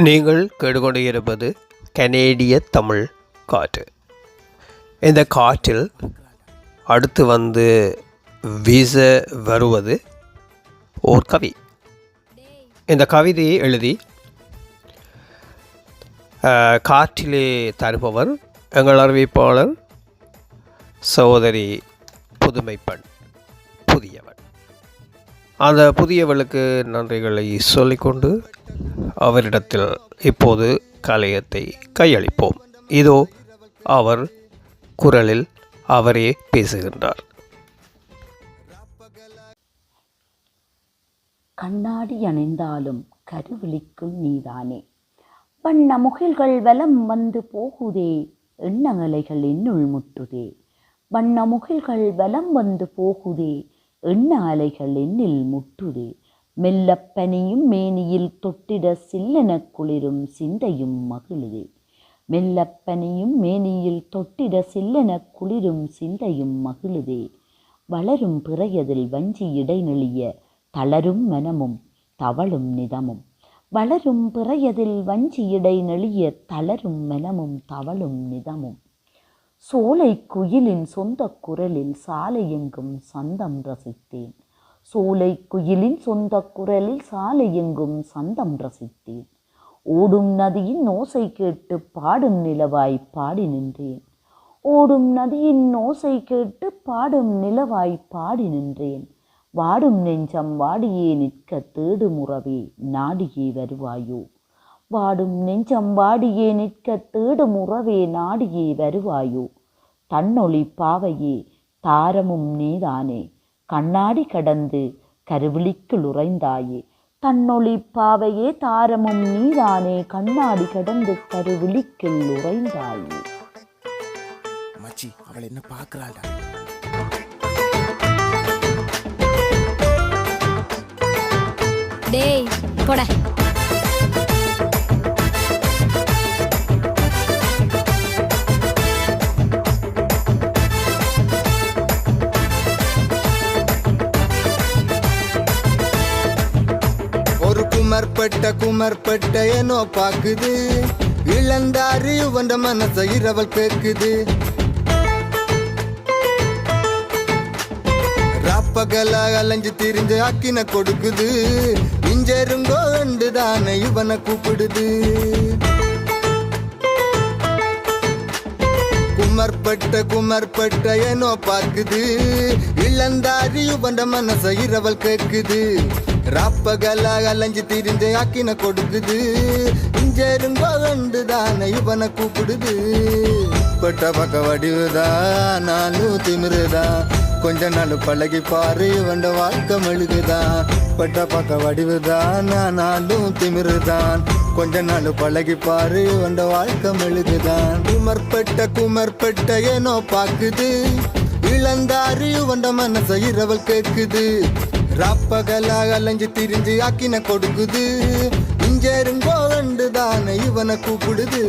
நீங்கள் கேட்டுக்கொண்டிருப்பது கனேடிய தமிழ் காற்று. இந்த காற்றில் அடுத்து வீச வருவது ஓர் கவி. இந்த கவிதையை எழுதி காற்றிலே தருபவர் எங்கள் அறிவிப்பாளர் சகோதரி புதுமைப்பெண் புதியவள். அந்த புதியவளுக்கு நன்றிகளை சொல்லிக்கொண்டு அவரிடத்தில் இப்போது கலையத்தை கையளிப்போம். இதோ அவர் குரலில் அவரே பேசுகின்றார். கண்ணாடி அணிந்தாலும் கருவிழிக்கும் நீதானே, வண்ண முகில்கள் வலம் வந்து போகுதே, எண்ணங்கலைகள் என்னுள் முட்டுதே. வண்ண முகில்கள் வலம் வந்து போகுதே, எண்ண அலைகள் என்னில் முட்டுதே. மெல்லப்பனியும் மேனியில் தொட்டிட சில்லென குளிரும் சிந்தையும் மகிழுதே. மெல்லப்பனியும் மேனியில் தொட்டிட சில்லென குளிரும் சிந்தையும் மகிழுதே. வளரும் பிறையதில் வஞ்சி இடைநெளிய தளரும் மனமும் தவழும் நிதமும். வளரும் பிறையதில் வஞ்சி இடைநெளிய தளரும் மனமும் தவழும் நிதமும். சோலை குயிலின் சொந்த குரலில் சாலையெங்கும் சந்தம் ரசித்தேன். சோலை குயிலின் சொந்த குரலில் சாலையெங்கும் சந்தம் ரசித்தேன். ஓடும் நதியின் ஓசை கேட்டு பாடும் நிலவாய் பாடி நின்றேன். ஓடும் நதியின் ஓசை கேட்டு பாடும் நிலவாய் பாடி நின்றேன். வாடும் நெஞ்சம் வாடியே நிற்க தேடும் உறவே நாடியே வருவாயோ. வாடும் நெஞ்சம் வாடியே நிற்க தேடும் உறவே நாடியே வருவாயோ. தன்னொளி பாவையே தாரமும் நீதானே, கண்ணாடி கடந்து கருவிழிக்குள் உறைந்தாயே. தன்னொளி பாவையே தாரமும் நீதானே, கண்ணாடி கடந்து கருவிழிக்குள் உறைந்தாயே. மச்சி, அவள் என்ன பார்க்கறாளா? டேய் போடா. குமர்பட்ட ಏನೋ பாக்குது, இளந்தாரி உவண்ட மனச இரவல் கேக்குது. ராப்பகல அலைஞ்சு திரிஞ்சு அக்கின கொடுக்குது, இஞ்செருங்கோ தானே இவனை கூப்பிடுது. குமர்பட்ட ಏನೋ பார்க்குது, இளந்தாரி உவண்ட மனச இரவல் கேக்குது. ராப்பகல அலைஞ்சு திரிஞ்சு அக்கின கொடுக்குது, இஞ்செருங்கோ தானே இவனை கூப்பிடுது. பட்ட பக்க வடிவுதா நானும் திமிருதா, கொஞ்ச நாள் பழகி பாரு இவண்ட வாழ்க்கை மெழுகுதான். பட்ட பக்க வடிவுதான் நானும் திமிருதான், கொஞ்ச நாள் பழகி பாரு இவண்ட வாழ்க்கை மெழுகுதான். குமர்பட்ட ಏನೋ பாக்குது, இளந்தாரி இவண்ட மனச இரவல் கேக்குது. ராப்பகல அலைஞ்சு திரிஞ்சு ஆக்கின கொடுக்குது, இஞ்செருங்கோ தானே இவனை கூப்பிடுது.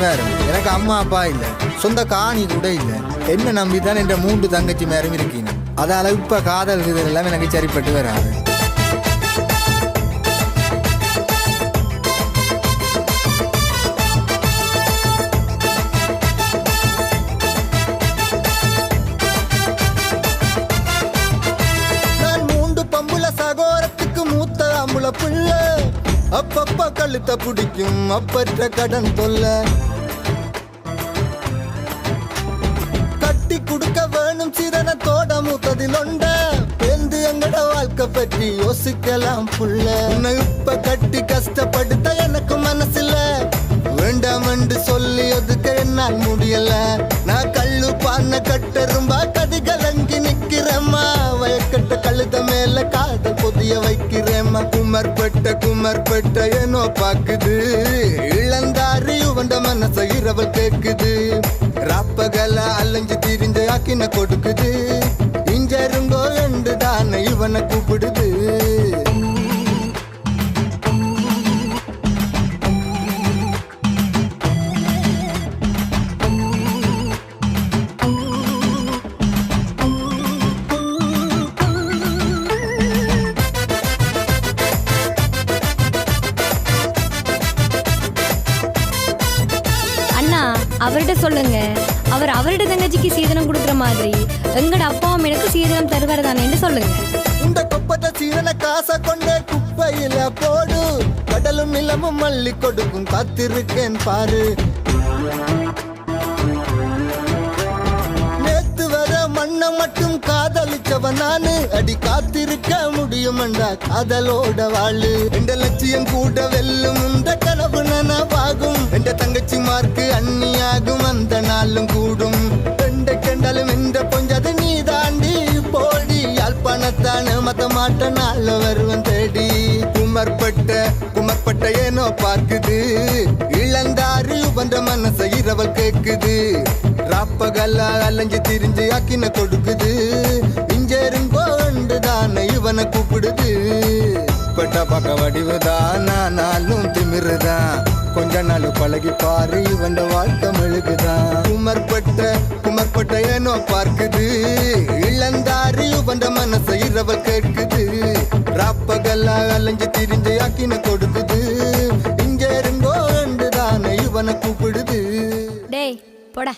வேற எனக்கு அம்மா அப்பா இல்ல, சொந்த காணி கூட இல்ல. என்ன நம்பிதான் என்ற 3 தங்கச்சி மேலும் இருக்கீங்க. அதால இப்ப காதல் எல்லாம் எனக்கு சரிப்பட்டு வராது. நான் 3 பம்புல சகோரத்துக்கு மூத்த அம்புல புள்ள, அப்பப்ப கழுத்த பிடிக்கும் அப்பற்ற கடன் தொல்ல. கட்டி குடுக்க வேணும் சிதனத்தோட மூத்ததில் ஒண்ட, பேந்து எங்கட வாழ்க்கை பற்றி யோசிக்கலாம் புள்ள. உன்னை இப்ப கட்டி கஷ்டப்படுத்த எனக்கு மனசில்ல, வேண்டாம் என்று சொல்லி ஒதுக்க என்னால் முடியல. நான் கல்லு பான கட்டரும்பா கதி கலங்கி நிக்கிறேம்மா, வயக்கட்ட கழுத மேல காத பொதிய வைக்கிறேம்மா. குமர்பட்ட ಏನೋ பாக்குது, இளந்தாரி உவண்ட மனச இரவல் கேக்குது. ராப்பகல அலைஞ்சு திரிஞ்சு ஆக்கின கொடுக்குது, இஞ்செருங்கோ தானே இவனை கூப்பிடுது. அவர்கிட்ட சொல்லுங்க. அவர்கிட்ட தங்கச்சிக்கு சீதனம் கொடுக்குற மாதிரி எங்கட அப்பா அம்மா எனக்கு சீதனம் தருவார் தானேன்னு சொல்லுங்க. இந்த கொப்பட்ட சீதன காசை கொண்டே குப்பையில போடு. கடலும் நிலமும் மல்லி கொடுக்கும் காத்திருக்கேன் பாரு. நேத்து வர மண்ணை மட்டும் காதலிச்சவன் நானு. அடி காத்திருக்க முடியுமண்டா காதலோட வாழு. எந்த லட்சியம் கூட வெல்லும் இந்த கனவு நனவாகும். எந்த தங்கச்சி மார்க்கு அண்ணியாகும் அந்த நாளும் கூடும். எந்த கண்டாலும் எந்த பொஞ்சது நீ தாண்டி போடி. யாழ்ப்பாணத்தான மத மாட்ட நாள் வருவன் தேடி. குமர்பட்ட ஏனோ பார்க்குது. இளந்தாரு வந்த மனசை இரவல் கேக்குது. ராப்பகல்லா அலைஞ்சு திரிஞ்சு அக்கின கொடுக்குது. இஞ்செருங்கோ தானே இவனை கூப்பிடுது. பட்ட பக்க வடிவுதான் நானும் திமிருதான். கொஞ்ச நாள் பழகி பாரு இவன் வாழ்க்கை மெழுகுதான். குமர்பட்ட ஏனோ பார்க்குது. இளந்தாரு வந்த மனசை இரவல் கேட்குது. ராப்பகல்லா அலைஞ்சு திரிஞ்சு அக்கின கொடுக்குது. இஞ்செருங்கோ தானே இவனை கூப்பிடுது. டேய் போடா.